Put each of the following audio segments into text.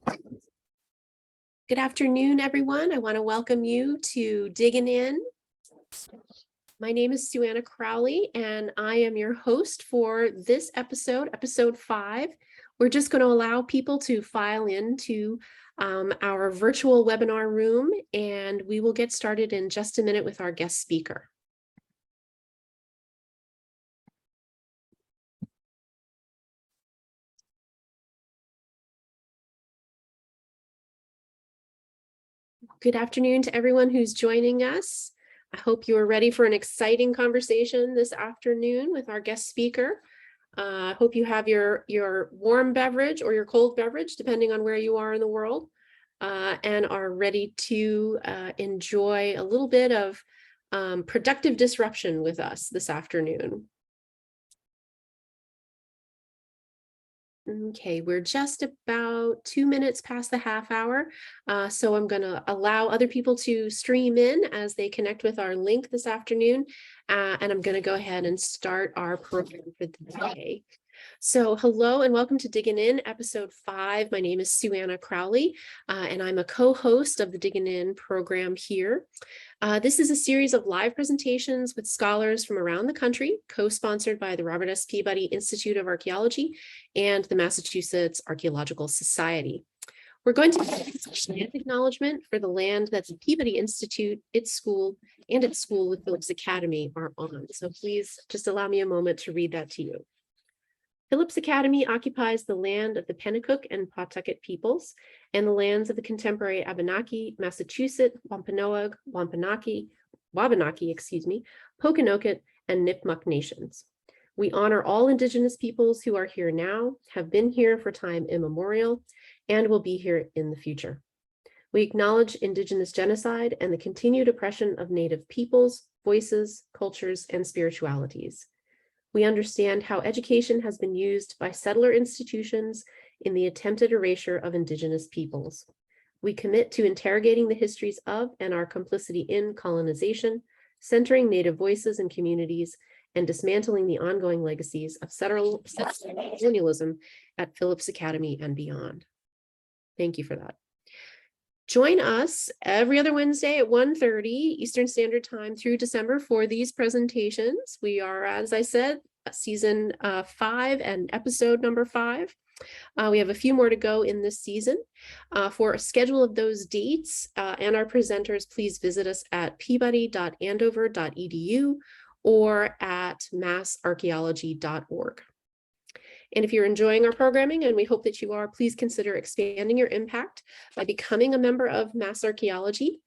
Good afternoon, everyone. I want to welcome you to Diggin In. My name is Suanna Crowley, and I am your host for this episode, episode 5. We're just going to allow people to file into our virtual webinar room, and we will get started in just a minute with our guest speaker. Good afternoon to everyone who's joining us. I hope you are ready for an exciting conversation this afternoon with our guest speaker. I hope you have your warm beverage or your cold beverage, depending on where you are in the world, and are ready to enjoy a little bit of productive disruption with us this afternoon. Okay, we're just about 2 minutes past the half hour, so I'm going to allow other people to stream in as they connect with our link this afternoon, and I'm going to go ahead and start our program for the day. So hello and welcome to Diggin In, episode 5. My name is Suanna Crowley, and I'm a co-host of the Diggin In program here. This is a series of live presentations with scholars from around the country, co-sponsored by the RS Peabody Institute of Archaeology and the Massachusetts Archaeological Society. We're going to land acknowledgement for the land that the Peabody Institute, its school with Phillips Academy are on. So please just allow me a moment to read that to you. Phillips Academy occupies the land of the Pennacook and Pawtucket peoples and the lands of the contemporary Abenaki, Massachusetts, Wampanoag, Wabanaki, Pokanoket, and Nipmuc nations. We honor all Indigenous peoples who are here now, have been here for time immemorial, and will be here in the future. We acknowledge Indigenous genocide and the continued oppression of Native peoples, voices, cultures, and spiritualities. We understand how education has been used by settler institutions in the attempted erasure of Indigenous peoples. We commit to interrogating the histories of and our complicity in colonization, centering Native voices and communities, and dismantling the ongoing legacies of settler colonialism at Phillips Academy and beyond. Thank you for that. Join us every other Wednesday at 1:30 Eastern Standard Time through December for these presentations. We are, as I said, season 5 and episode number 5. We have a few more to go in this season. For a schedule of those dates and our presenters, please visit us at peabody.andover.edu or at massarchaeology.org. And if you're enjoying our programming, and we hope that you are, please consider expanding your impact by becoming a member of Mass Archaeology.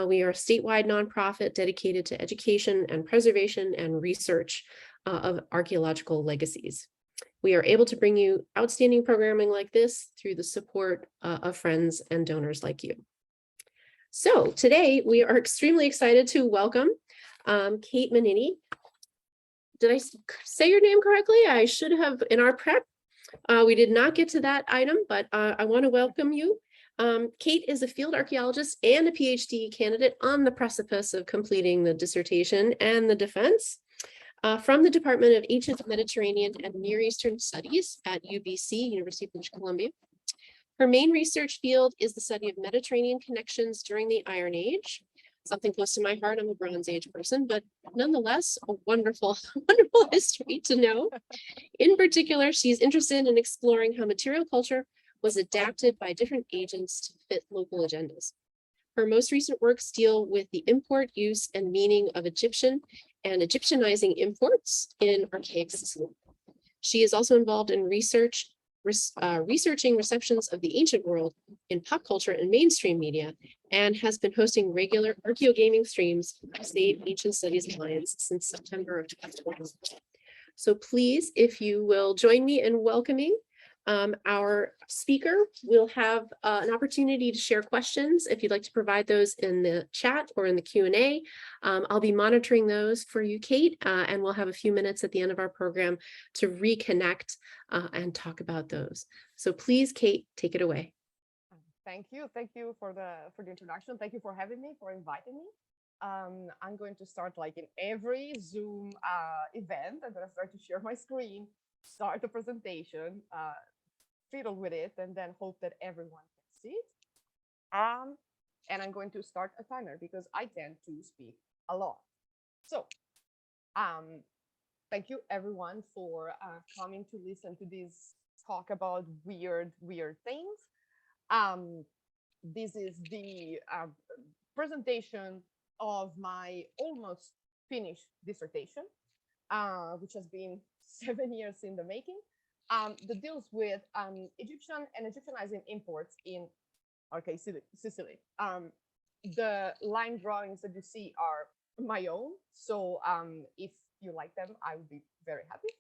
We are a statewide nonprofit dedicated to education and preservation and research of archaeological legacies. We are able to bring you outstanding programming like this through the support of friends and donors like you. So today we are extremely excited to welcome Caterina Minniti. Did I say your name correctly? I should have in our prep. We did not get to that item, but I want to welcome you. Kate is a field archaeologist and a PhD candidate on the precipice of completing the dissertation and the defense from the Department of Ancient Mediterranean and Near Eastern Studies at UBC, University of British Columbia. Her main research field is the study of Mediterranean connections during the Iron Age. Something close to my heart. I'm a Bronze Age person, but nonetheless, a wonderful, wonderful history to know. In particular, she's interested in exploring how material culture was adapted by different agents to fit local agendas. Her most recent works deal with the import, use, and meaning of Egyptian and Egyptianizing imports in Archaic Sicily. She is also involved in researching receptions of the ancient world in pop culture and mainstream media, and has been hosting regular archaeogaming streams for State Ancient Studies Alliance since September of 2020. So please, if you will join me in welcoming our speaker. We'll have an opportunity to share questions if you'd like to provide those in the chat or in the Q&A. I'll be monitoring those for you, Kate, and we'll have a few minutes at the end of our program to reconnect and talk about those. So please, Kate, take it away. Thank you for the introduction. Thank you for having me, for inviting me. I'm going to start like in every Zoom event. I'm going to start to share my screen, start the presentation, fiddle with it, and then hope that everyone can see it. And I'm going to start a timer because I tend to speak a lot. So, thank you everyone for coming to listen to this talk about weird things. This is the presentation of my almost finished dissertation, which has been 7 years in the making, that deals with Egyptian and Egyptianizing imports in Archaic Sicily. The line drawings that you see are my own, so if you like them, I would be very happy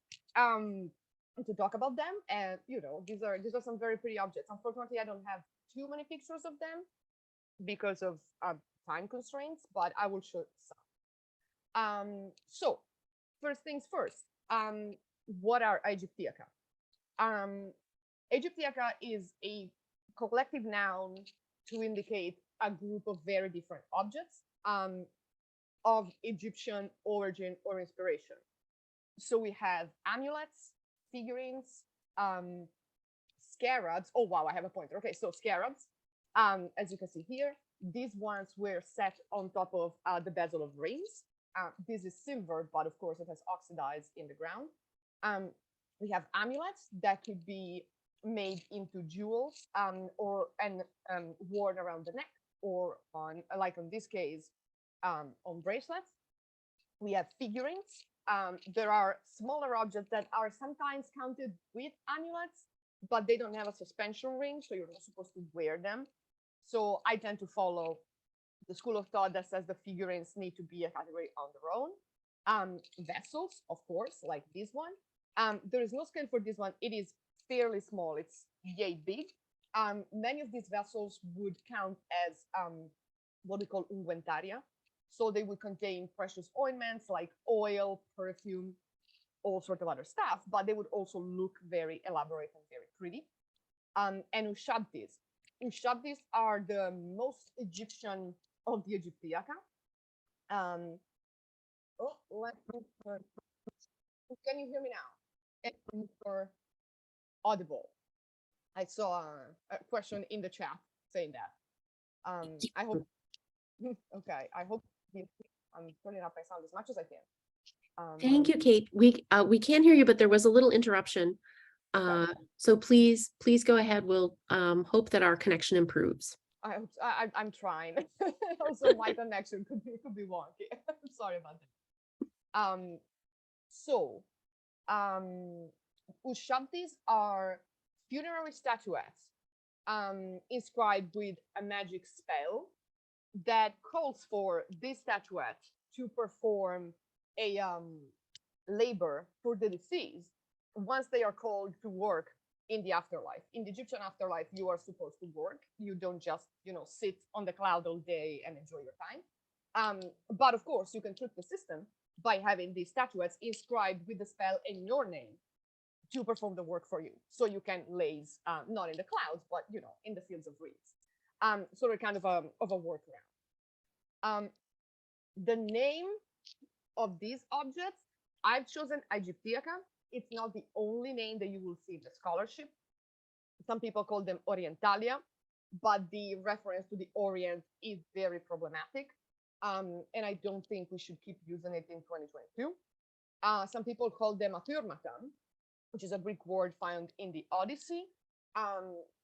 to talk about them. And these are some very pretty objects. Unfortunately, I don't have too many pictures of them because of time constraints, but I will show some. So first things first, what are Aegyptiaca? Aegyptiaca is a collective noun to indicate a group of very different objects of Egyptian origin or inspiration. So we have amulets, figurines, scarabs. Oh, wow, I have a pointer. Okay, so scarabs, as you can see here, these ones were set on top of the bezel of rings. This is silver, but of course it has oxidized in the ground. We have amulets that could be made into jewels or worn around the neck, or on, like in this case, on bracelets. We have figurines. There are smaller objects that are sometimes counted with amulets, but they don't have a suspension ring, so you're not supposed to wear them. So I tend to follow the school of thought that says the figurines need to be a category on their own. Vessels, of course, like this one. There is no scale for this one. It is fairly small. It's yay big. Many of these vessels would count as what we call unguentaria. So they would contain precious ointments like oil, perfume, all sorts of other stuff, but they would also look very elaborate and very pretty. And ushabtis. Ushabtis are the most Egyptian of the Aegyptiaca. Can you hear me now? And for audible. I saw a question in the chat saying that. I hope. Okay, I hope I'm turning up my sound as much as I can. Thank you, Kate. We can hear you, but there was a little interruption. Okay. So please go ahead. We'll hope that our connection improves. I'm trying. Also, my connection could be wonky. Sorry about that. So, ushabtis are funerary statuettes inscribed with a magic spell that calls for this statuette to perform a labor for the deceased once they are called to work in the afterlife. In the Egyptian afterlife, you are supposed to work. You don't just, sit on the cloud all day and enjoy your time. But of course, you can trick the system by having these statuettes inscribed with the spell in your name to perform the work for you. So you can laze, not in the clouds, but, in the fields of reeds. Sort of kind of a workaround. The name of these objects, I've chosen Aegyptiaca. It's not the only name that you will see in the scholarship. Some people call them Orientalia, but the reference to the Orient is very problematic. And I don't think we should keep using it in 2022. Some people call them Athyrmata, which is a Greek word found in the Odyssey,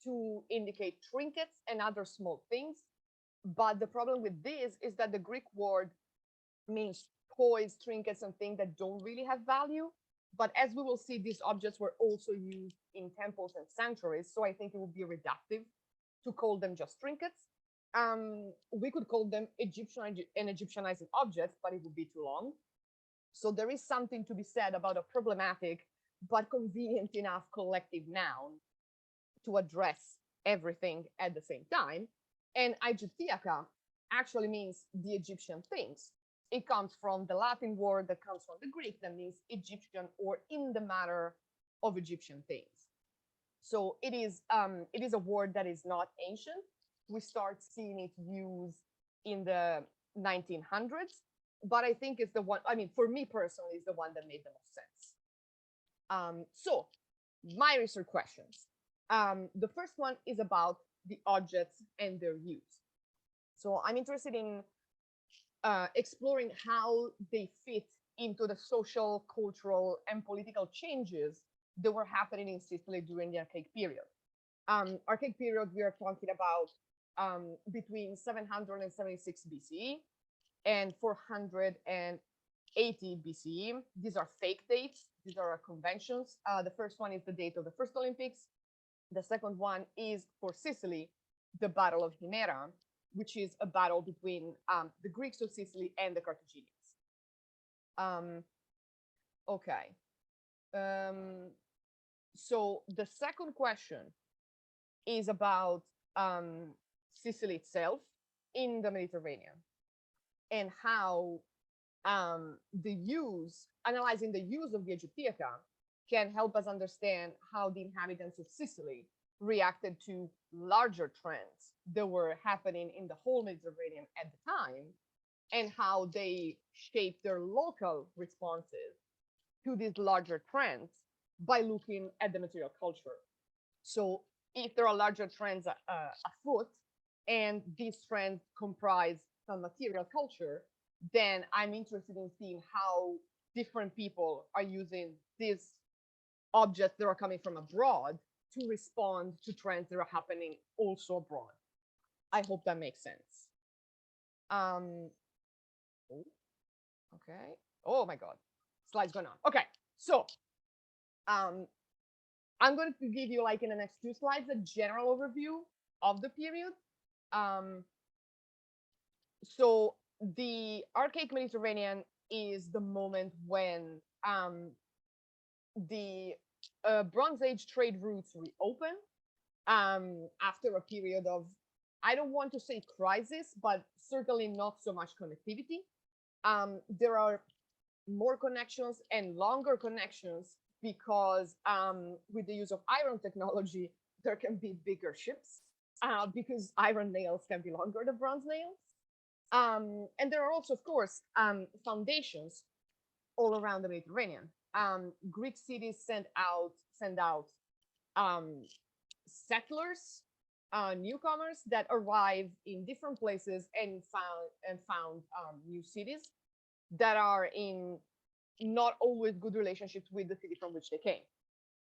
to indicate trinkets and other small things. But the problem with this is that the Greek word means toys, trinkets, and things that don't really have value. But as we will see, these objects were also used in temples and sanctuaries. So I think it would be reductive to call them just trinkets. We could call them Egyptian and Egyptianizing objects, but it would be too long. So there is something to be said about a problematic but convenient enough collective noun to address everything at the same time. And Aegyptiaca actually means the Egyptian things. It comes from the Latin word that comes from the Greek that means Egyptian, or in the matter of Egyptian things. So it is a word that is not ancient. We start seeing it used in the 1900s, but I think it's the one, for me personally, is the one that made the most sense. So my research questions. The first one is about the objects and their use. So I'm interested in exploring how they fit into the social, cultural, and political changes that were happening in Sicily during the Archaic period. Archaic period, we are talking about between 776 BCE and 480 BCE. These are fake dates. These are conventions. The first one is the date of the first Olympics. The second one is for Sicily, the Battle of Himera, which is a battle between the Greeks of Sicily and the Carthaginians. Okay. So the second question is about Sicily itself in the Mediterranean, and how analyzing the use of the Egyptioca can help us understand how the inhabitants of Sicily reacted to larger trends that were happening in the whole Mediterranean at the time, and how they shaped their local responses to these larger trends by looking at the material culture. So if there are larger trends afoot, and these trends comprise some material culture, then I'm interested in seeing how different people are using these objects that are coming from abroad to respond to trends that are happening also abroad. I hope that makes sense. Okay. Oh my God, slides going on. Okay, so I'm going to give you, like, in the next 2 slides, a general overview of the period. So the Archaic Mediterranean is the moment when the Bronze Age trade routes reopen after a period of, I don't want to say crisis, but certainly not so much connectivity. There are more connections and longer connections because with the use of iron technology, there can be bigger ships because iron nails can be longer than bronze nails. And there are also, of course, foundations all around the Mediterranean. Greek cities send out settlers, newcomers that arrive in different places and found new cities that are in not always good relationships with the city from which they came.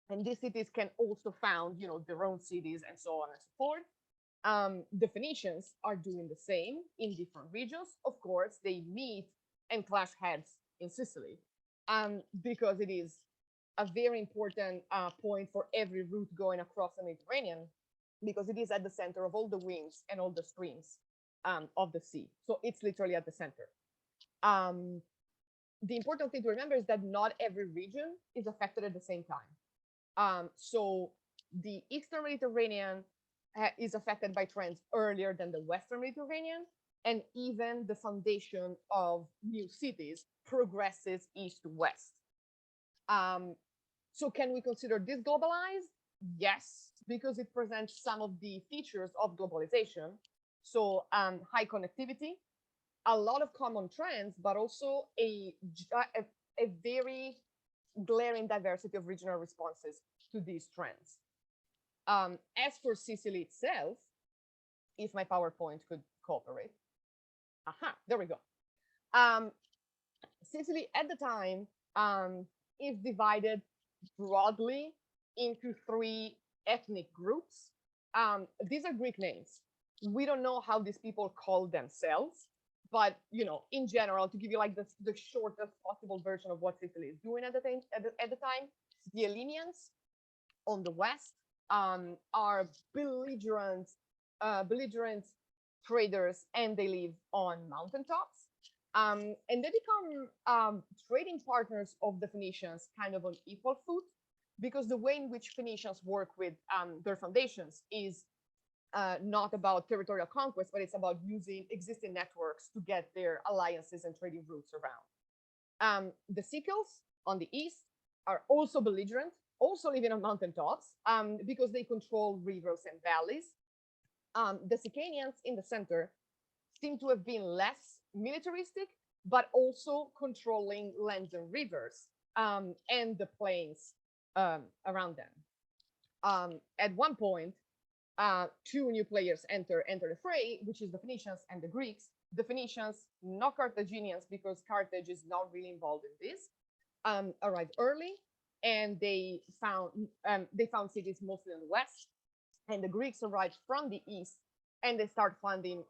And these cities can also found, their own cities and so on and so forth. The Phoenicians are doing the same in different regions. Of course, they meet and clash heads in Sicily because it is a very important point for every route going across the Mediterranean, because it is at the center of all the winds and all the streams of the sea. So it's literally at the center. The important thing to remember is that not every region is affected at the same time. So the Eastern Mediterranean is affected by trends earlier than the Western Mediterranean, and even the foundation of new cities progresses east to west. So can we consider this globalized? Yes, because it presents some of the features of globalization. So high connectivity, a lot of common trends, but also a very glaring diversity of regional responses to these trends. As for Sicily itself, if my PowerPoint could cooperate. Aha, there we go. Sicily at the time is divided broadly into 3 ethnic groups. These are Greek names. We don't know how these people call themselves, but in general, to give you like the shortest possible version of what Sicily is doing at the time, the Hellenians on the west are belligerent traders, and they live on mountaintops. And they become trading partners of the Phoenicians kind of on equal foot, because the way in which Phoenicians work with their foundations is not about territorial conquest, but it's about using existing networks to get their alliances and trading routes around. The Sicels on the east are also belligerent, also living on mountaintops because they control rivers and valleys. The Sicanians in the center seem to have been less militaristic, but also controlling lands and rivers and the plains around them. At one point, two new players enter the fray, which is the Phoenicians and the Greeks. The Phoenicians, not Carthaginians, because Carthage is not really involved in this, arrived early, and they found cities mostly in the west. And the Greeks arrived from the east, and they start funding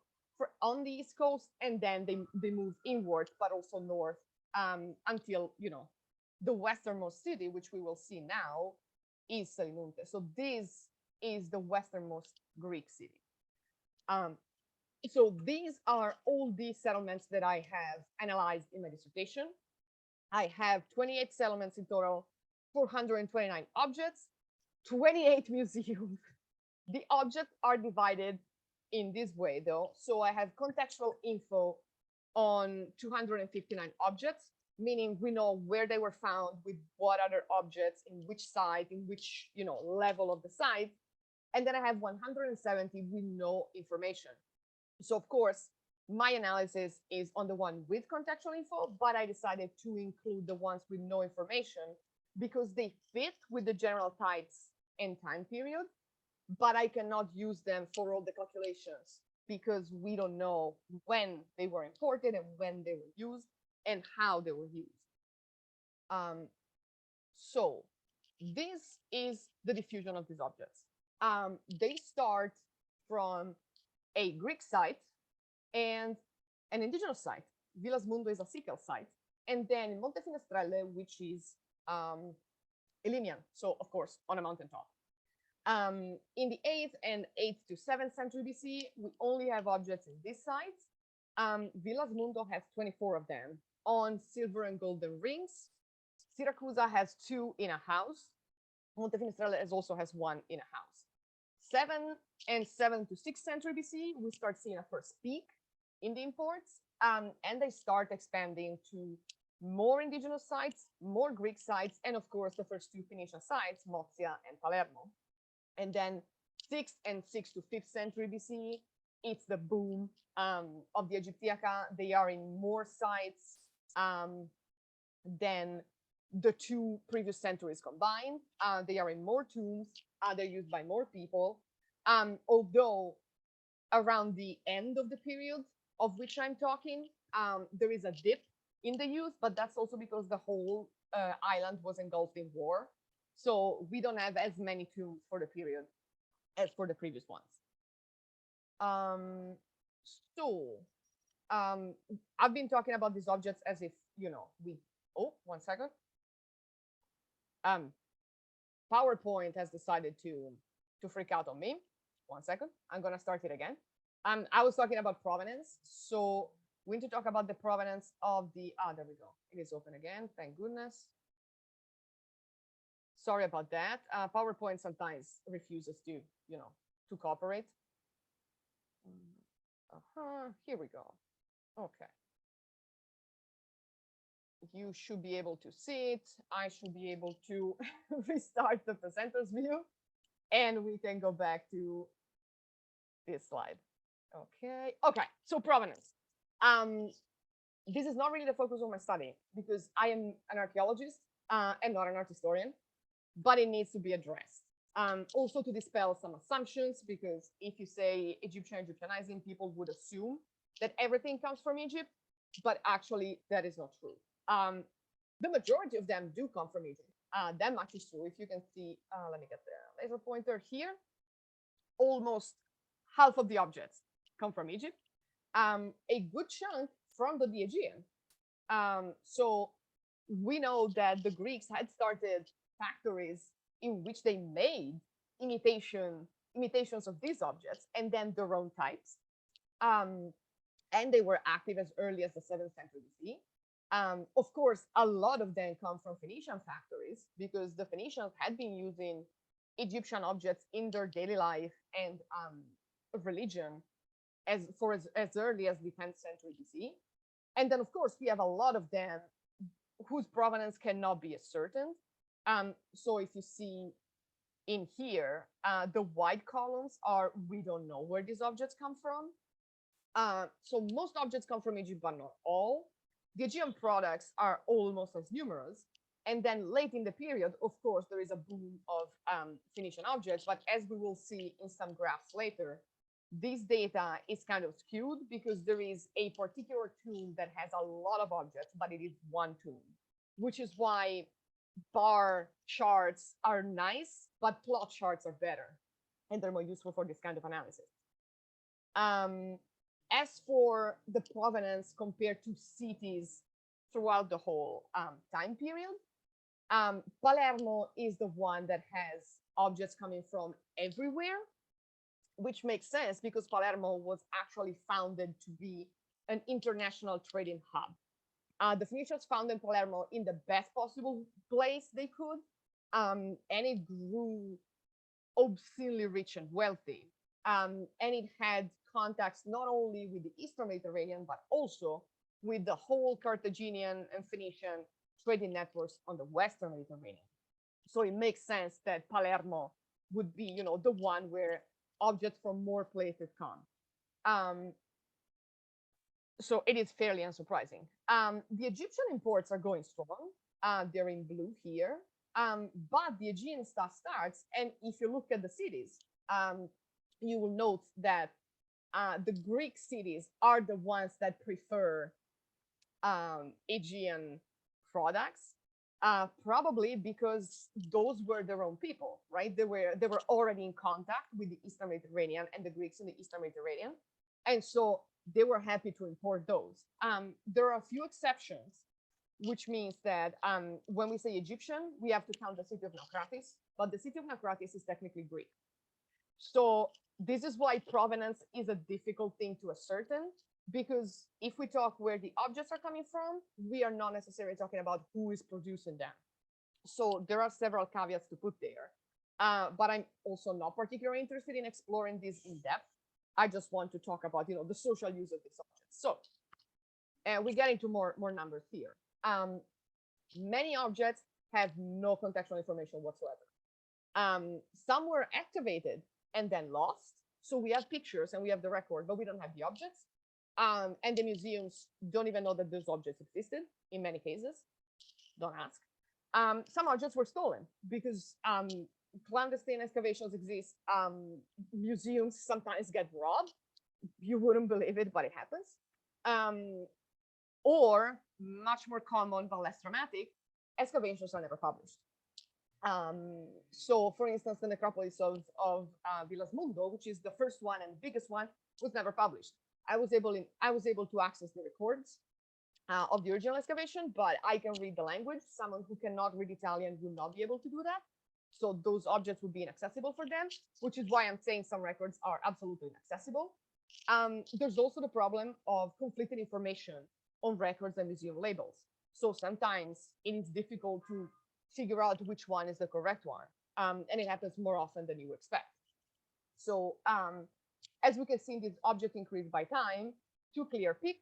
on the east coast, and then they move inward, but also north, until the westernmost city, which we will see now, is Selinunte. So this is the westernmost Greek city. So these are all these settlements that I have analyzed in my dissertation. I have 28 settlements in total, 429 objects, 28 museums. The objects are divided in this way, though. So I have contextual info on 259 objects, meaning we know where they were found, with what other objects, in which site, in which level of the site. And then I have 170 with no information. So of course, my analysis is on the one with contextual info, but I decided to include the ones with no information because they fit with the general types and time period, but I cannot use them for all the calculations because we don't know when they were imported and when they were used and how they were used. So this is the diffusion of these objects. They start from a Greek site and an indigenous site. Villasmundo is a Sical site. And then Monte Finestrelle, which is Elenian, so of course on a mountaintop. In the 8th and 8th to 7th century BC, we only have objects in these sites. Villasmundo has 24 of them on silver and golden rings. Siracusa has 2 in a house. Monte Finestrelle also has 1 in a house. 7 and 7 to 6th century BC, we start seeing a first peak in the imports, and they start expanding to more indigenous sites, more Greek sites, and of course the first 2 Phoenician sites, Mozia and Palermo. And then 6th and 6th to 5th century BC, it's the boom of the Aegyptiaca. They are in more sites than the 2 previous centuries combined. They are in more tombs. They're used by more people. Although around the end of the period of which I'm talking, there is a dip in the use, but that's also because the whole island was engulfed in war. So we don't have as many tombs for the period as for the previous ones. I've been talking about these objects as if, oh, 1 second. PowerPoint has decided to freak out on me. 1 second, I'm gonna start it again. I was talking about provenance. So we need to talk about the provenance of the, there we go. It is open again, thank goodness. Sorry about that. PowerPoint sometimes refuses to, to cooperate. Here we go. Okay. You should be able to see it. I should be able to restart the presenter's view, and we can go back to this slide. Okay. So provenance. This is not really the focus of my study because I am an archaeologist and not an art historian, but it needs to be addressed. Also to dispel some assumptions, because if you say Egyptianizing, people would assume that everything comes from Egypt, but actually that is not true. The majority of them do come from Egypt. That much is true. If you can see, let me get the laser pointer here. Almost half of the objects come from Egypt. A good chunk from the Aegean. So we know that the Greeks had started factories in which they made imitations of these objects and then their own types. And they were active as early as the 7th century BC. Of course, a lot of them come from Phoenician factories because the Phoenicians had been using Egyptian objects in their daily life and religion as early as the 10th century BC. And then, of course, we have a lot of them whose provenance cannot be ascertained. So if you see in here, the white columns are, we don't know where these objects come from. So most objects come from Egypt, but not all. The Aegean products are almost as numerous. And then late in the period, of course, there is a boom of Phoenician objects. But as we will see in some graphs later, this data is kind of skewed because there is a particular tomb that has a lot of objects, but it is one tomb, which is why bar charts are nice, but plot charts are better, and they're more useful for this kind of analysis. As for the provenance compared to cities throughout the whole time period, Palermo is the one that has objects coming from everywhere, which makes sense because Palermo was actually founded to be an international trading hub. The Phoenicians founded Palermo in the best possible place they could, and it grew obscenely rich and wealthy. And it had contacts not only with the Eastern Mediterranean, but also with the whole Carthaginian and Phoenician trading networks on the Western Mediterranean. So it makes sense that Palermo would be, the one where objects from more places come. So it is fairly unsurprising. The Egyptian imports are going strong. They're in blue here. But the Aegean stuff starts, and if you look at the cities, you will note that the Greek cities are the ones that prefer Aegean products, probably because those were their own people, right? They were already in contact with the Eastern Mediterranean and the Greeks in the Eastern Mediterranean, and so they were happy to import those. There are a few exceptions, which means that when we say Egyptian, we have to count the city of Naucratis, but the city of Naucratis is technically Greek. So this is why provenance is a difficult thing to ascertain, because if we talk where the objects are coming from, we are not necessarily talking about who is producing them. So there are several caveats to put there. But I'm also not particularly interested in exploring this in depth. I just want to talk about, the social use of these objects. So we get into more numbers here. Many objects have no contextual information whatsoever. Some were activated and then lost. So we have pictures and we have the record, but we don't have the objects. And the museums don't even know that those objects existed in many cases. Don't ask. Some objects were stolen because clandestine excavations exist. Museums sometimes get robbed. You wouldn't believe it, but it happens. Or much more common but less dramatic, excavations are never published. So for instance, the necropolis of Villasmundo, which is the first one and biggest one, was never published. I was able to access the records of the original excavation, but I can read the language. Someone who cannot read Italian will not be able to do that. So those objects would be inaccessible for them, which is why I'm saying some records are absolutely inaccessible. There's also the problem of conflicting information on records and museum labels. So sometimes it is difficult to figure out which one is the correct one. And it happens more often than you expect. So as we can see, this object increased by time to clear peak,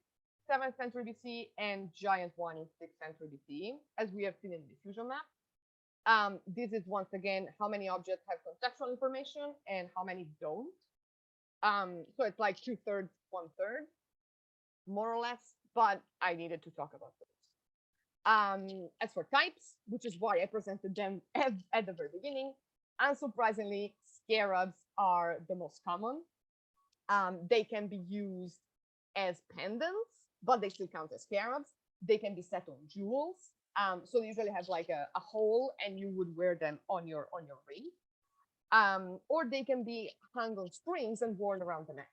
7th century BC, and giant one in 6th century BC, as we have seen in the diffusion map. This is once again how many objects have contextual information and how many don't. So it's like 2/3, 1/3, more or less, but I needed to talk about those. As for types, which is why I presented them at the very beginning, unsurprisingly, scarabs are the most common. They can be used as pendants, but they still count as scarabs. They can be set on jewels. So they usually have like a hole and you would wear them on your ring. Or they can be hung on strings and worn around the neck.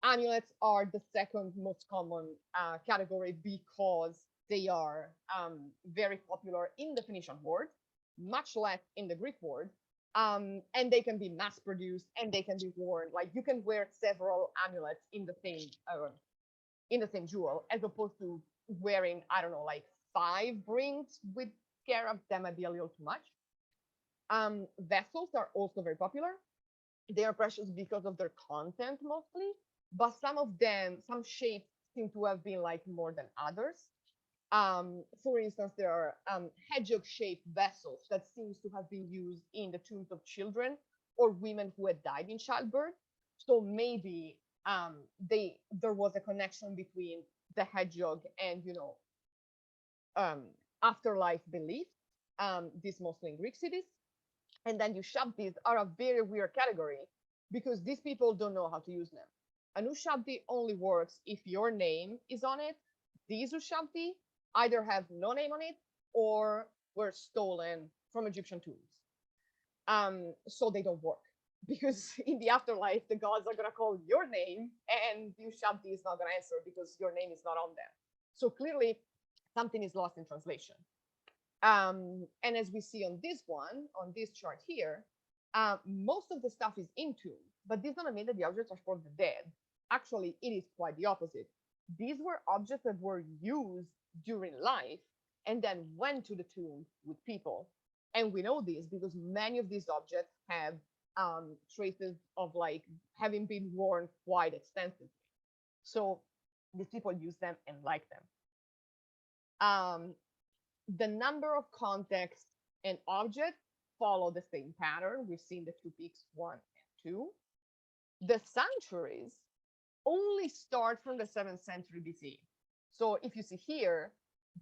Amulets are the second most common category because they are very popular in the Phoenician world, much less in the Greek world. And they can be mass produced and they can be worn. Like you can wear several amulets in the same jewel, as opposed to wearing, I don't know, like 5 rings with scarabs. That might be a little too much. Vessels are also very popular. They are precious because of their content mostly, but some shapes seem to have been like more than others. For instance, there are hedgehog-shaped vessels that seems to have been used in the tombs of children or women who had died in childbirth. So maybe there was a connection between the hedgehog and afterlife belief, these mostly in Greek cities. And then Ushabtis are a very weird category because these people don't know how to use them. An Ushabti only works if your name is on it. These Ushabti either have no name on it or were stolen from Egyptian tombs. So they don't work because in the afterlife, the gods are gonna call your name and Ushabti is not gonna answer because your name is not on them. So clearly something is lost in translation. And as we see on this one, on this chart here, most of the stuff is in tomb, but this doesn't mean that the objects are for the dead. Actually, it is quite the opposite. These were objects that were used during life and then went to the tomb with people. And we know this because many of these objects have traces of like having been worn quite extensively. So these people use them and like them. The number of contexts and objects follow the same pattern. We've seen the two peaks 1 and 2. The sanctuaries only start from the 7th century BC. So if you see here,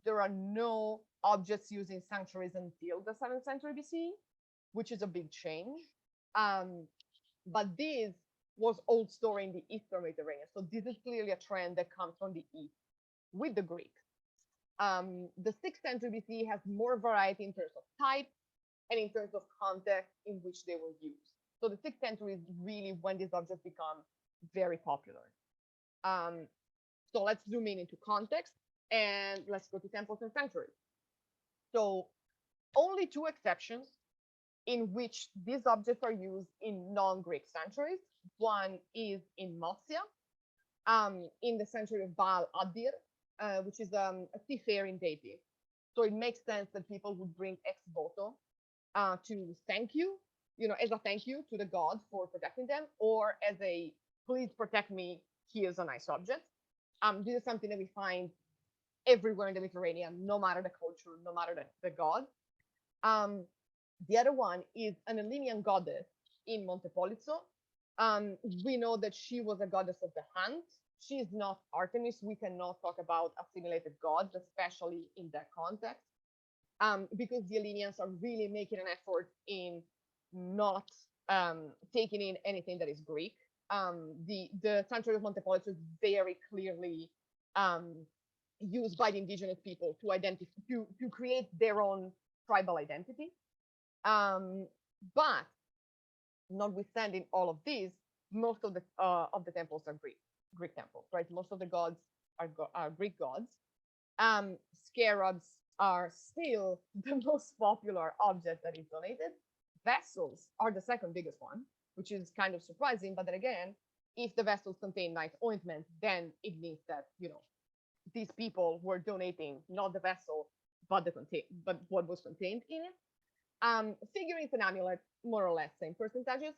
there are no objects using sanctuaries until the 7th century BC, which is a big change. But this was old story in the Eastern Mediterranean. So this is clearly a trend that comes from the East with the Greeks. The 6th century BC has more variety in terms of type and in terms of context in which they were used. So the 6th century is really when these objects become very popular. So let's zoom in into context and let's go to temples and sanctuaries. So only 2 exceptions in which these objects are used in non-Greek sanctuaries. One is in Mossia, in the sanctuary of Baal Adir, which is a seafaring deity. So it makes sense that people would bring ex voto to thank you, as a thank you to the god for protecting them, or as a please protect me, here's a nice object. This is something that we find everywhere in the Mediterranean, no matter the culture, no matter the god. The other one is an Hellenian goddess in Montepolizzo. We know that she was a goddess of the hunt. She is not Artemis. We cannot talk about assimilated gods, especially in that context, because the Hellenians are really making an effort in not taking in anything that is Greek. The sanctuary of Montepolizzo is very clearly used by the indigenous people to identify to create their own tribal identity. But notwithstanding all of these, most of the temples are Greek temples, right? Most of the gods are Greek gods. Scarabs are still the most popular object that is donated. Vessels are the second biggest one, which is kind of surprising. But then again, if the vessels contain nice ointment, then it means that these people were donating not the vessel, but what was contained in it. Figurines and amulets, more or less same percentages.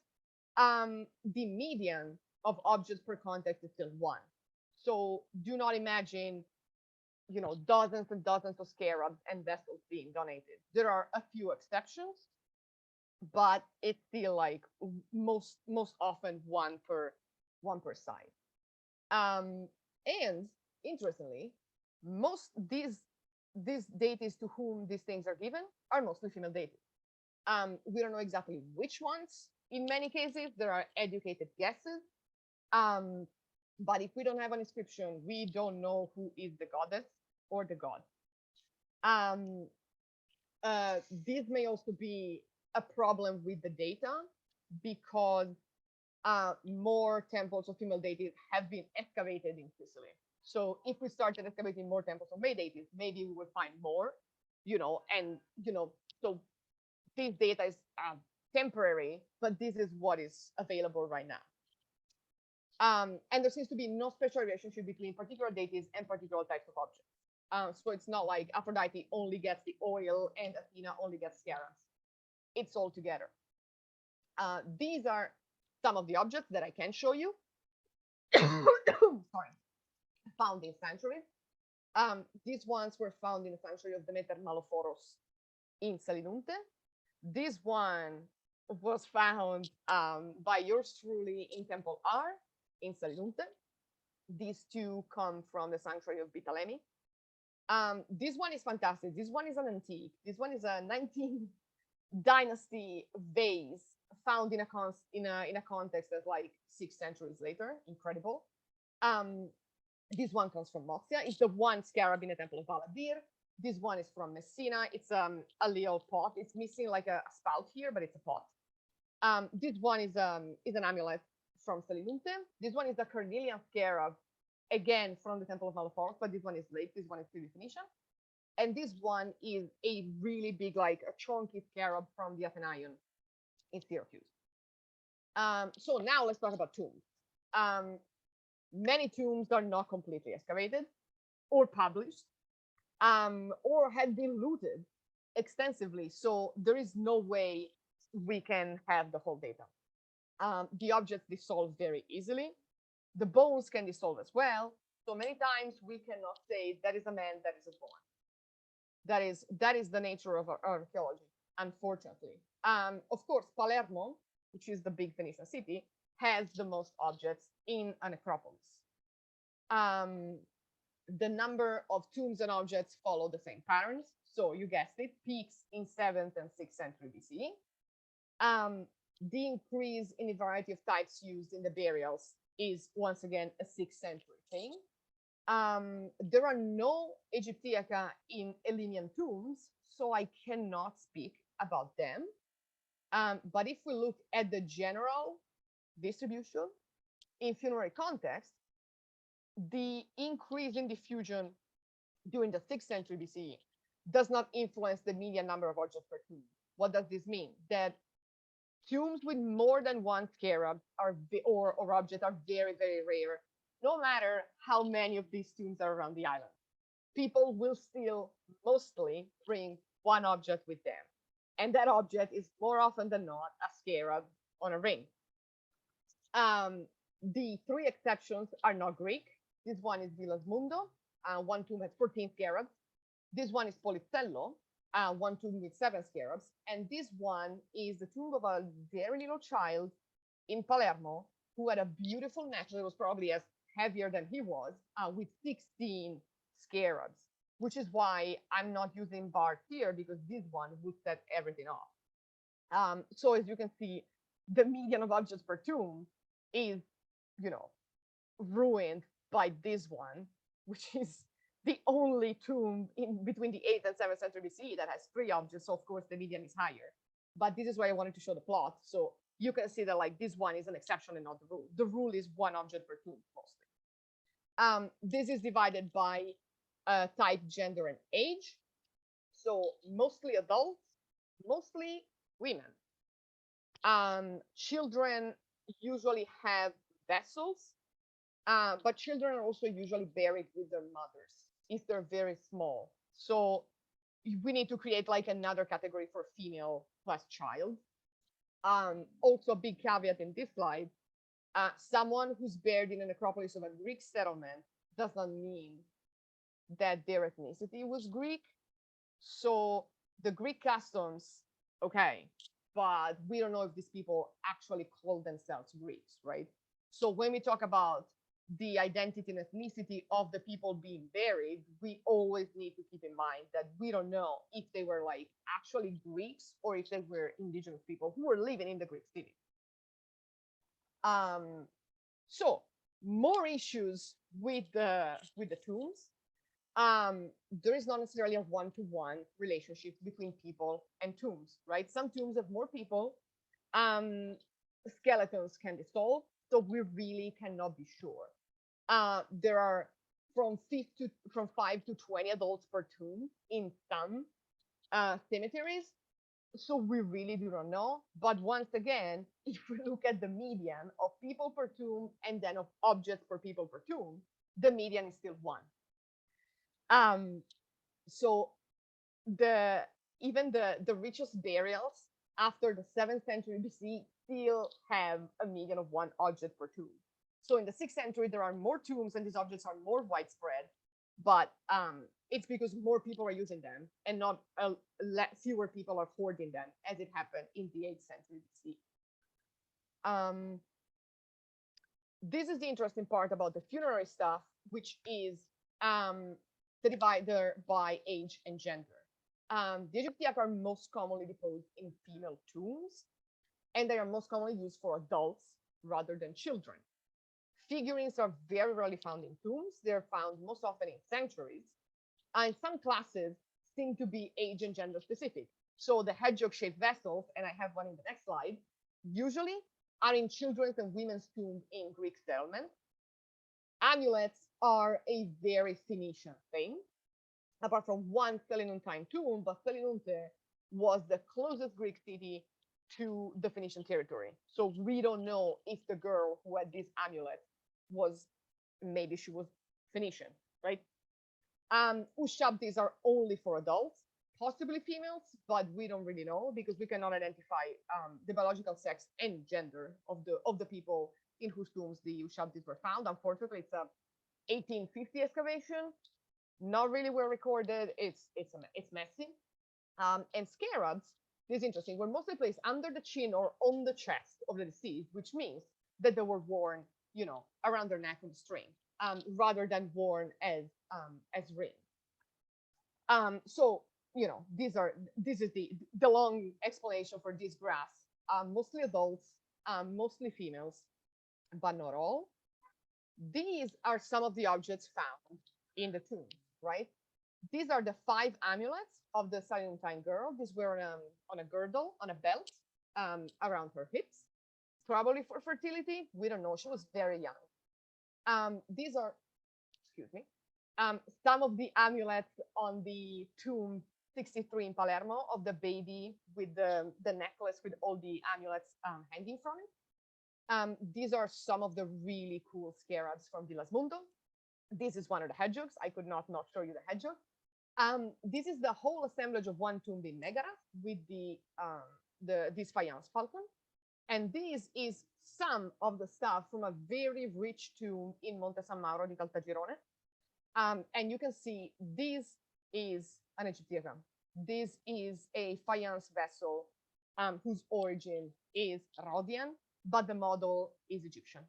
The median of objects per context is still 1. So do not imagine, dozens and dozens of scarabs and vessels being donated. There are a few exceptions, but it's still like most often one per side. And interestingly, most these deities to whom these things are given are mostly female deities. We don't know exactly which ones. In many cases, there are educated guesses. But if we don't have an inscription, we don't know who is the goddess or the god. This may also be a problem with the data because more temples of female deities have been excavated in Sicily. So if we started excavating more temples of male deities, maybe we would find more, so this data is temporary, but this is what is available right now. And there seems to be no special relationship between particular deities and particular types of objects. So it's not like Aphrodite only gets the oil and Athena only gets scarabs. It's all together. These are some of the objects that I can show you. Sorry. Found in sanctuaries. These ones were found in the sanctuary of Demeter Malophoros in Selinunte. This one was found by yours truly in Temple R in Selinunte. These two come from the sanctuary of Bitalemi. This one is fantastic. This one is an antique. This one is a 19th dynasty vase found in a context that's like 6 centuries later. Incredible. This one comes from Mozia. It's the one scarab in the Temple of Valadir. This one is from Messina. It's a little pot. It's missing like a spout here, but it's a pot. This one is an amulet from Selinunte. This one is the Carnelian scarab, again from the Temple of Malaforos, but this one is late. This one is pre-Phoenician. And this one is a really big, like a chunky scarab from the Athenaeum in Syracuse. So now let's talk about tombs. Many tombs are not completely excavated or published, or had been looted extensively. So there is no way we can have the whole data. The objects dissolve very easily. The bones can dissolve as well. So many times we cannot say that is a man, that is a bone. That is the nature of our archaeology, unfortunately. Of course, Palermo, which is the big Venetian city, has the most objects in a necropolis. The number of tombs and objects follow the same patterns. So you guessed it, peaks in 7th and 6th century BCE. The increase in the variety of types used in the burials is once again a 6th century thing. There are no Egyptiaca in Hellenian tombs, so I cannot speak about them. But if we look at the general distribution in funerary context, the increase in diffusion during the 6th century BCE does not influence the median number of objects per tomb. What does this mean? That tombs with more than one scarab or object are very, very rare, no matter how many of these tombs are around the island. People will still mostly bring one object with them. And that object is more often than not a scarab on a ring. The 3 exceptions are not Greek. This one is Villasmundo. One tomb has 14 scarabs. This one is Polizello. One tomb with 7 scarabs. And this one is the tomb of a very little child in Palermo who had a beautiful necklace that was probably as heavier than he was, with 16 scarabs, which is why I'm not using Bart here, because this one would set everything off. So as you can see, the median of objects per tomb is, ruined by this one, which is the only tomb in between the 8th and 7th century BCE that has 3 objects. So of course the median is higher. But this is why I wanted to show the plot. So you can see that like this one is an exception and not the rule. The rule is 1 object per tomb mostly. This is divided by type, gender, and age. So mostly adults, mostly women. Children usually have vessels, but children are also usually buried with their mothers if they're very small. So we need to create like another category for female plus child. Also a big caveat in this slide, someone who's buried in a necropolis of a Greek settlement does not mean that their ethnicity was Greek. So the Greek customs, okay, but we don't know if these people actually call themselves Greeks, right? So when we talk about the identity and ethnicity of the people being buried, we always need to keep in mind that we don't know if they were like actually Greeks or if they were indigenous people who were living in the Greek city. So more issues with the tombs. There is not necessarily a one-to-one relationship between people and tombs, right? Some tombs have more people. Skeletons can dissolve, so we really cannot be sure. There are from 5 to 20 adults per tomb in some cemeteries, so we really do not know. But once again, if we look at the median of people per tomb and then of objects per people per tomb, the median is still 1. So even the richest burials after the 7th century BC still have a median of 1 object per tomb. So in the 6th century, there are more tombs and these objects are more widespread, but it's because more people are using them and not fewer people are hoarding them, as it happened in the 8th century BC. This is the interesting part about the funerary stuff, which is the divider by age and gender. The Egyptiac are most commonly deposed in female tombs, and they are most commonly used for adults rather than children. Figurines are very rarely found in tombs. They're found most often in sanctuaries, and some classes seem to be age and gender specific. So the hedgehog-shaped vessels, and I have one in the next slide, usually are in children's and women's tombs in Greek settlements. Amulets are a very Phoenician thing, apart from one Selinuntine tomb, but Selinunte was the closest Greek city to the Phoenician territory. So we don't know if the girl who had this amulet was, maybe she was Phoenician, right? Ushabtis are only for adults, possibly females, but we don't really know because we cannot identify the biological sex and gender of the people in whose tombs the Ushabtis were found. Unfortunately, it's a 1850 excavation, not really well recorded. It's messy. And scarabs, this is interesting, were mostly placed under the chin or on the chest of the deceased, which means that they were worn, around their neck with a string, rather than worn as rings. So this is the long explanation for these graphs. Mostly adults, mostly females, but not all. These are some of the objects found in the tomb, right? These are the 5 amulets of the Selinuntine girl. These were on a girdle, on a belt, around her hips, probably for fertility. We don't know. She was very young. These are, excuse me, some of the amulets on the tomb 63 in Palermo of the baby with the necklace with all the amulets hanging from it. These are some of the really cool scarabs from Villas Mundo. This is one of the hedgehogs. I could not show you the hedgehog. This is the whole assemblage of one tomb in Megara with this faience falcon. And this is some of the stuff from a very rich tomb in Monte San Mauro di Caltagirone. And you can see this is an Egyptiacum. This is a faience vessel whose origin is Rhodian, but the model is Egyptian.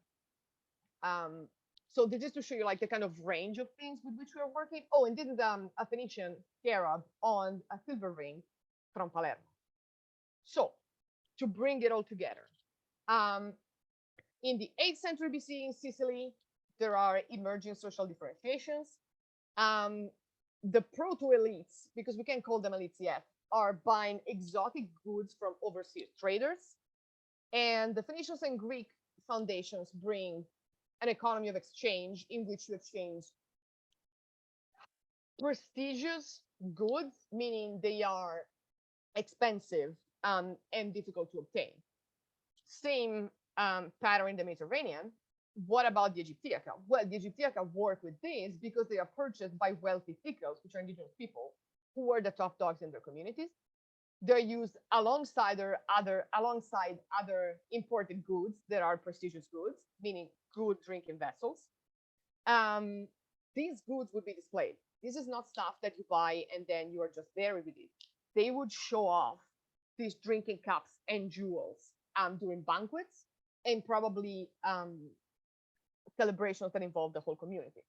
So this is to show you like the kind of range of things with which we are working. Oh, and this is a Phoenician scarab on a silver ring from Palermo. So to bring it all together, in the 8th century BC in Sicily, there are emerging social differentiations. The proto-elites, because we can't call them elites yet, are buying exotic goods from overseas traders. And the Phoenicians and Greek foundations bring an economy of exchange in which you exchange prestigious goods, meaning they are expensive and difficult to obtain. Same pattern in the Mediterranean. What about the Egyptiaca? Well, the Egyptiaca work with this because they are purchased by wealthy Ticals, which are indigenous people, who are the top dogs in their communities. They're used alongside other imported goods that are prestigious goods, meaning good drinking vessels. These goods would be displayed. This is not stuff that you buy and then you are just buried with it. They would show off these drinking cups and jewels during banquets and probably celebrations that involve the whole community.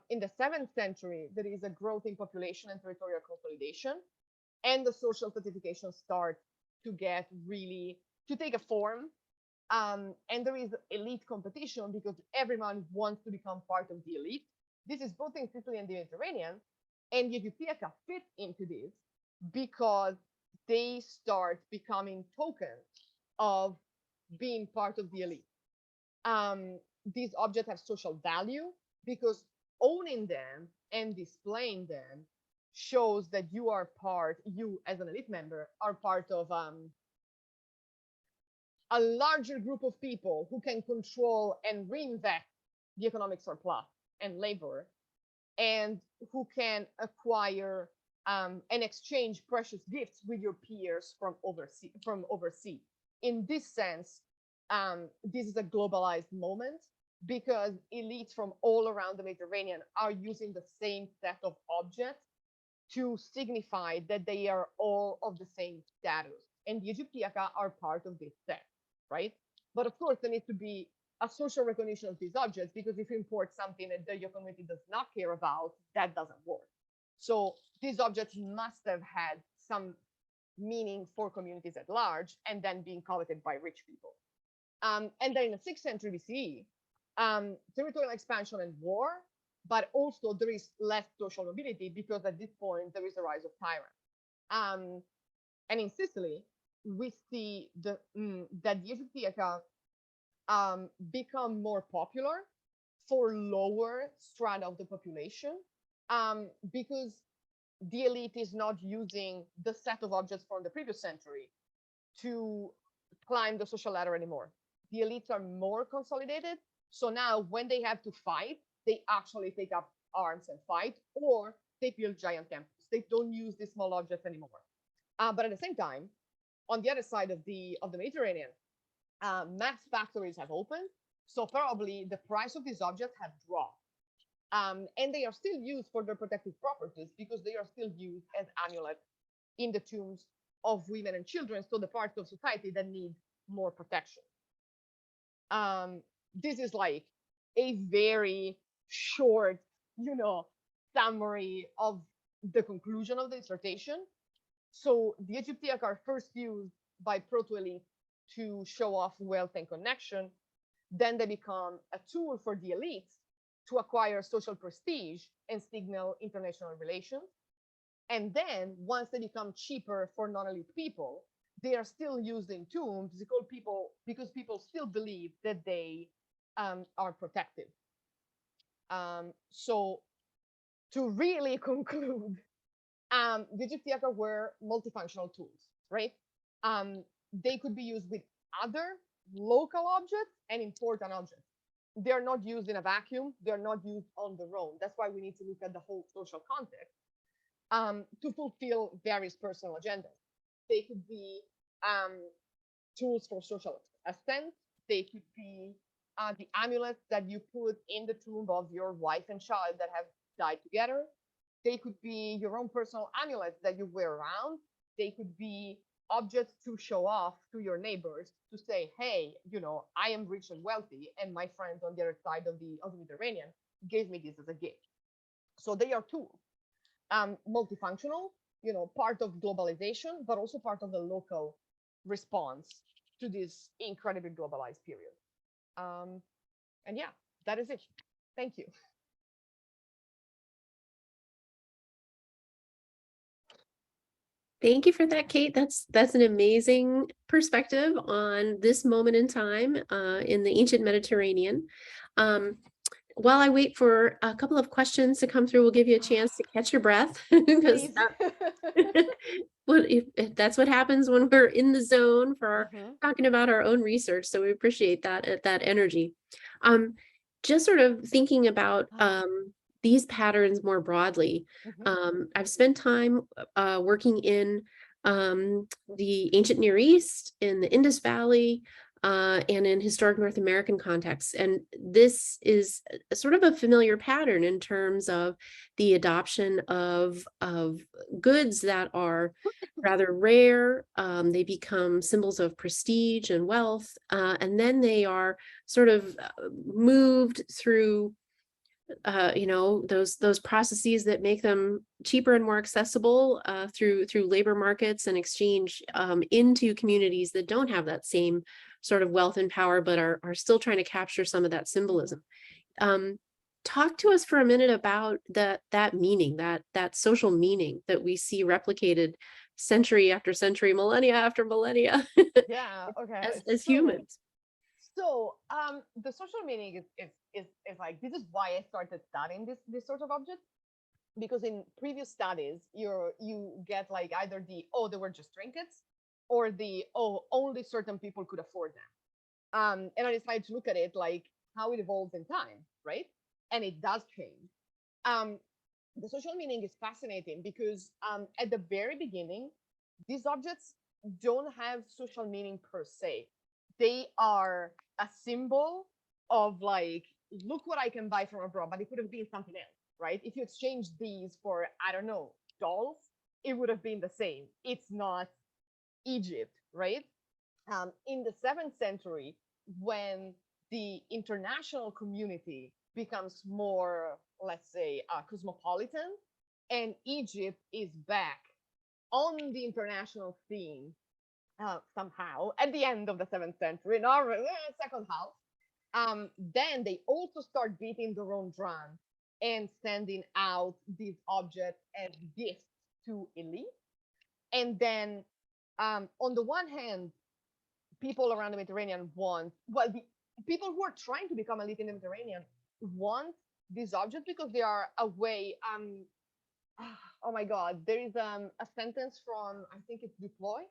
In the 7th century, there is a growth in population and territorial consolidation, and the social stratification starts to get really, to take a form. And there is elite competition because everyone wants to become part of the elite. This is both in Sicily and the Mediterranean, and the Egyptiaca fit into this because they start becoming tokens of being part of the elite. These objects have social value because owning them and displaying them shows that you as an elite member are part of a larger group of people who can control and reinvest the economic surplus and labor, and who can acquire and exchange precious gifts with your peers from overseas. In this sense, this is a globalized moment because elites from all around the Mediterranean are using the same set of objects to signify that they are all of the same status. And the Egyptiaca are part of this set, right? But of course, there needs to be a social recognition of these objects, because if you import something that your community does not care about, that doesn't work. So these objects must have had some meaning for communities at large, and then being coveted by rich people. And then in the 6th century BCE, territorial expansion and war, but also there is less social mobility, because at this point there is a rise of tyrants. And in Sicily, we see that the Egyptiaca become more popular for lower strata of the population, because the elite is not using the set of objects from the previous century to climb the social ladder anymore. The elites are more consolidated. So now when they have to fight, they actually take up arms and fight, or they build giant temples. They don't use these small objects anymore. But at the same time, on the other side of the Mediterranean, mass factories have opened. So probably the price of these objects have dropped. And they are still used for their protective properties, because they are still used as amulets in the tombs of women and children, so the parts of society that need more protection. This is like a very short, summary of the conclusion of the dissertation. So the Egyptiac are first used by proto-elites to show off wealth and connection. Then they become a tool for the elites to acquire social prestige and signal international relations. And then once they become cheaper for non-elite people, they are still used in tombs because people still believe that they are protective. So to really conclude, the Egyptiaca were multifunctional tools, right? They could be used with other local objects and important objects. They're not used in a vacuum. They're not used on their own. That's why we need to look at the whole social context to fulfill various personal agendas. They could be tools for social ascent. They could be the amulets that you put in the tomb of your wife and child that have died together. They could be your own personal amulets that you wear around. They could be objects to show off to your neighbors, to say, hey, I am rich and wealthy, and my friends on the other side of the Mediterranean gave me this as a gift. So they are tools, multifunctional, part of globalization, but also part of the local response to this incredibly globalized period. And yeah, that is it. Thank you. Thank you for that, Kate. That's an amazing perspective on this moment in time in the ancient Mediterranean. While I wait for a couple of questions to come through, we'll give you a chance to catch your breath. Because if that's what happens when we're in the zone for talking about our own research. So we appreciate that energy. Just sort of thinking about these patterns more broadly. I've spent time working in the ancient Near East, in the Indus Valley, and in historic North American contexts. And this is sort of a familiar pattern in terms of the adoption of goods that are rather rare. They become symbols of prestige and wealth, and then they are sort of moved through those processes that make them cheaper and more accessible through labor markets and exchange into communities that don't have that same sort of wealth and power, but are still trying to capture some of that symbolism. Talk to us for a minute about that meaning, that social meaning that we see replicated century after century, millennia after millennia. Yeah, okay. as humans. So the social meaning is like, this is why I started studying this sort of object, because in previous studies you get like either the they were just trinkets, or the only certain people could afford them. And I decided to look at it like how it evolves in time, right? And it does change. The social meaning is fascinating because at the very beginning, these objects don't have social meaning per se. They are a symbol of like, look what I can buy from abroad, but it could have been something else, right? If you exchange these for, I don't know, dolls, it would have been the same. It's not Egypt, right? In the 7th century, when the international community becomes more, let's say, cosmopolitan, and Egypt is back on the international scene somehow at the end of the 7th century, in our second half. Then they also start beating their own drum and sending out these objects as gifts to elite. And then, on the one hand, people around the Mediterranean want, well, the people who are trying to become elite in the Mediterranean want these objects because they are a way. Oh my God, there is a sentence from, I think it's Duploy,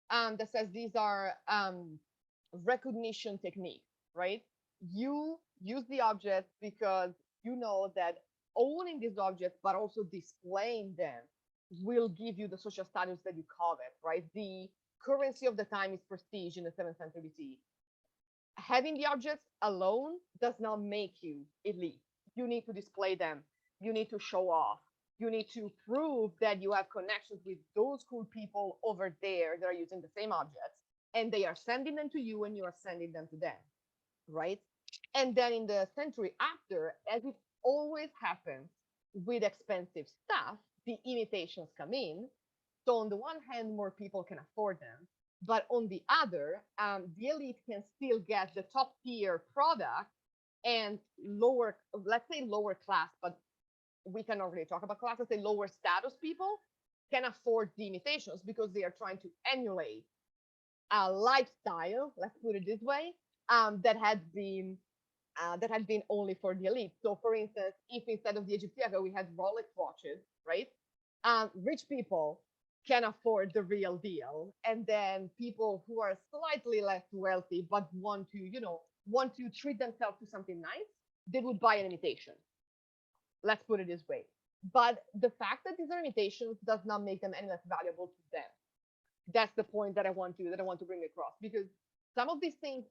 that says these are recognition techniques, right? You use the objects because you know that owning these objects, but also displaying them, will give you the social status that you covet, right? The currency of the time is prestige in the 7th century BC. Having the objects alone does not make you elite. You need to display them. You need to show off. You need to prove that you have connections with those cool people over there that are using the same objects, and they are sending them to you and you are sending them to them, right? And then in the century after, as it always happens with expensive stuff, the imitations come in. So on the one hand, more people can afford them, but on the other, the elite can still get the top tier product, and lower, let's say lower class, but we cannot really talk about class, let's say lower status people can afford the imitations because they are trying to emulate a lifestyle, let's put it this way, that had been only for the elite. So for instance, if instead of the Egyptiaca we had Rolex watches, right? Rich people can afford the real deal, and then people who are slightly less wealthy but want to treat themselves to something nice, they would buy an imitation. Let's put it this way. But the fact that these are imitations does not make them any less valuable to them. That's the point that I want to bring across, because some of these things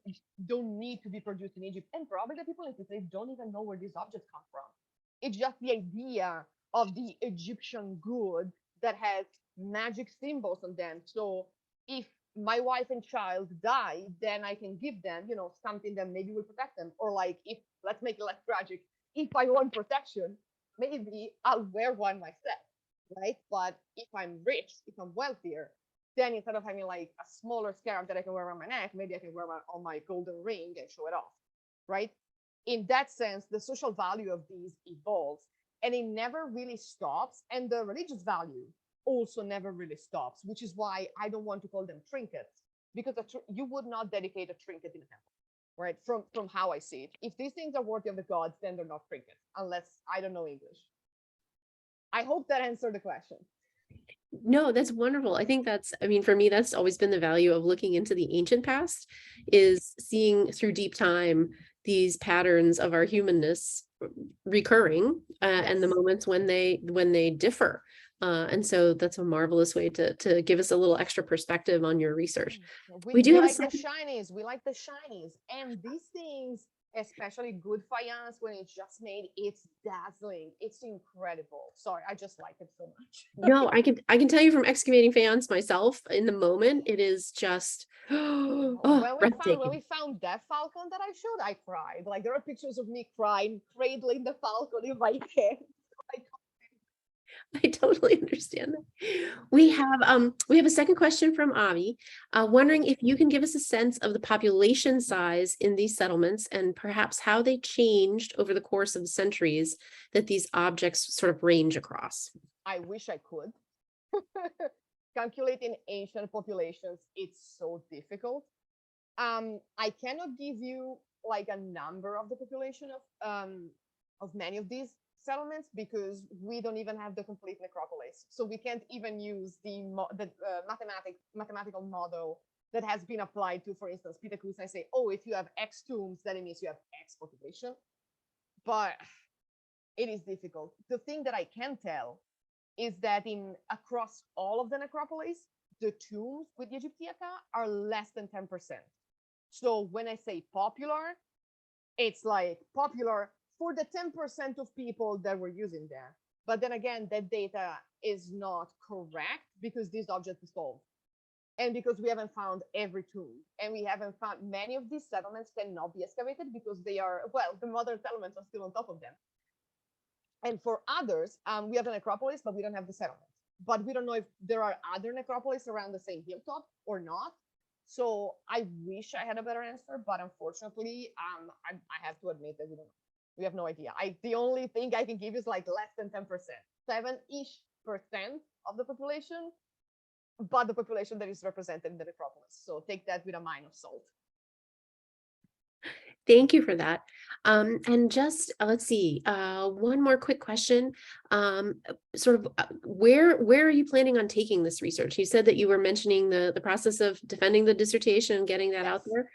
don't need to be produced in Egypt, and probably the people in Sicily don't even know where these objects come from. It's just the idea of the Egyptian good that has magic symbols on them. So if my wife and child die, then I can give them, something that maybe will protect them. Or like, if, let's make it less tragic, if I want protection, maybe I'll wear one myself, right? But if I'm rich, if I'm wealthier, then instead of having like a smaller scarf that I can wear around my neck, maybe I can wear it on my golden ring and show it off, right? In that sense, the social value of these evolves, and it never really stops. And the religious value also never really stops, which is why I don't want to call them trinkets, because you would not dedicate a trinket in a temple, right? From how I see it. If these things are worthy of the gods, then they're not trinkets, unless I don't know English. I hope that answered the question. No, that's wonderful. I think for me, that's always been the value of looking into the ancient past, is seeing through deep time these patterns of our humanness recurring, and the moments when they differ. And so that's a marvelous way to give us a little extra perspective on your research. We do have like the shinies. We like the shinies, and these things, especially good faience when it's just made, it's dazzling. It's incredible. Sorry, I just like it so much. No, I can tell you from excavating faience myself, in the moment, it is just when we found that falcon that I showed, I cried. Like, there are pictures of me crying, cradling the falcon in my hand. I totally understand that. We have a second question from Avi, wondering if you can give us a sense of the population size in these settlements, and perhaps how they changed over the course of the centuries that these objects sort of range across. I wish I could. Calculating ancient populations, it's so difficult. I cannot give you like a number of the population of many of these settlements, because we don't even have the complete necropolis. So we can't even use the mathematical model that has been applied to, for instance, Peter Cruz, and say, oh, if you have X tombs, then it means you have X population. But it is difficult. The thing that I can tell is that across all of the necropolis, the tombs with the Egyptiaca are less than 10%. So when I say popular, it's like popular for the 10% of people that were using them. But then again, that data is not correct, because these objects dissolve. And because we haven't found every tomb, and we haven't found many of these settlements cannot be excavated because they are, well, the modern settlements are still on top of them. And for others, we have the necropolis, but we don't have the settlement. But we don't know if there are other necropolis around the same hilltop or not. So I wish I had a better answer, but unfortunately, I have to admit that we don't know. We have no idea. The only thing I can give is like less than 10%, 7-ish% of the population, but the population that is represented in the necropolis. So take that with a grain of salt. Thank you for that. And just let's see, one more quick question. Where are you planning on taking this research? You said that you were mentioning the process of defending the dissertation and getting that out there.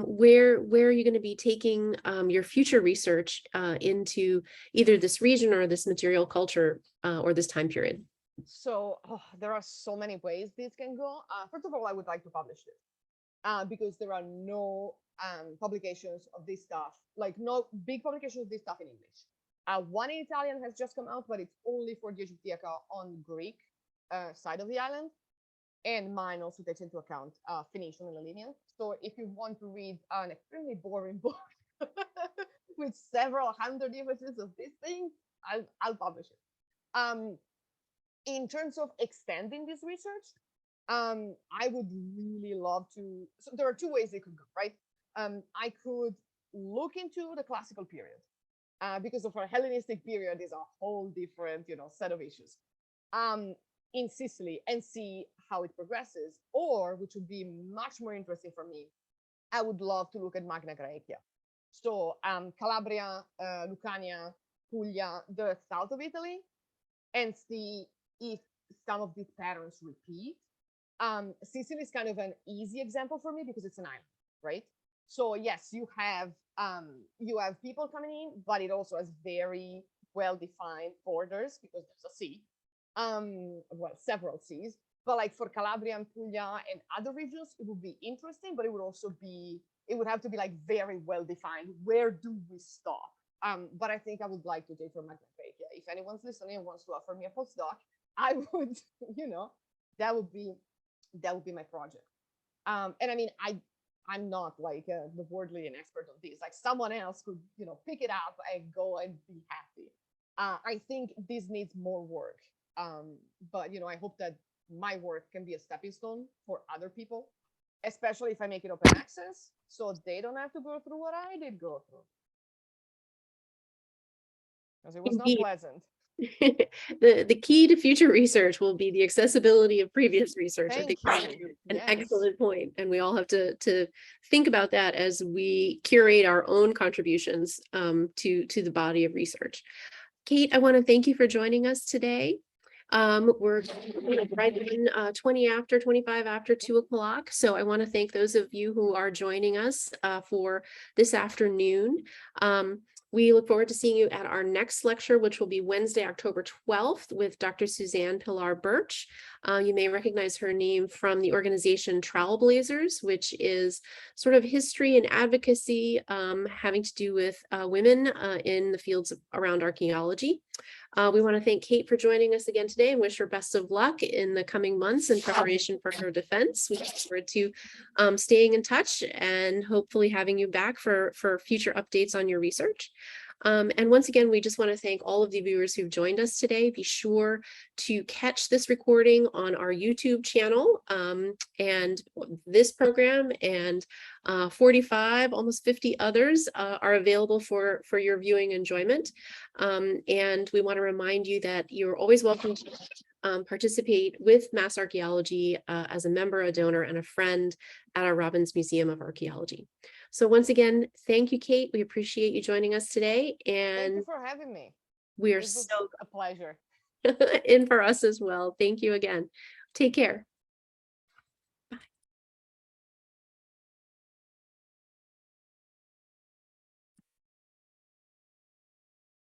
Where are you going to be taking your future research into either this region or this material culture or this time period? So there are so many ways this can go. First of all, I would like to publish this because there are no publications of this stuff, like no big publications of this stuff in English. One in Italian has just come out, but it's only for the Egyptiaca on Greek side of the island. And mine also takes into account Phoenician and Ellenian. So if you want to read an extremely boring book with several hundred images of these things, I'll publish it. In terms of extending this research, I would really love to. So there are two ways it could go, right? I could look into the classical period because of our Hellenistic period is a whole different, set of issues in Sicily and see how it progresses. Or, which would be much more interesting for me, I would love to look at Magna Graecia. So Calabria, Lucania, Puglia, the south of Italy, and see if some of these patterns repeat. Sicily is kind of an easy example for me because it's an island, right? So yes, you have people coming in, but it also has very well-defined borders because there's a sea, well, several seas. But like for Calabria and Puglia and other regions, it would be interesting, but it would have to be like very well-defined. Where do we stop? But I think I would like to do for Magna Graecia. If anyone's listening and wants to offer me a postdoc, I would, that would be my project. And I mean, I'm not like the worldly an expert on this. Like someone else could, pick it up and go and be happy. I think this needs more work. But I hope that my work can be a stepping stone for other people, especially if I make it open access, so they don't have to go through what I did go through. Because it was not pleasant. The key to future research will be the accessibility of previous research. I think that's an excellent point, and we all have to think about that as we curate our own contributions to the body of research. Kate, I want to thank you for joining us today. We're right in 25 after 2 o'clock. So I want to thank those of you who are joining us for this afternoon. We look forward to seeing you at our next lecture, which will be Wednesday, October 12th with Dr. Suzanne Pilar-Birch. You may recognize her name from the organization Trailblazers, which is sort of history and advocacy having to do with women in the fields around archaeology. We want to thank Kate for joining us again today and wish her best of luck in the coming months in preparation for her defense. We look forward to staying in touch and hopefully having you back for future updates on your research. And once again, we just want to thank all of the viewers who've joined us today. Be sure to catch this recording on our YouTube channel, and this program and 45, almost 50 others are available for your viewing enjoyment. And we want to remind you that you're always welcome to participate with Mass Archaeology as a member, a donor, and a friend at our Robbins Museum of Archaeology. So once again, thank you, Kate. We appreciate you joining us today. And thank you for having me. We are so a pleasure. In for us as well. Thank you again. Take care.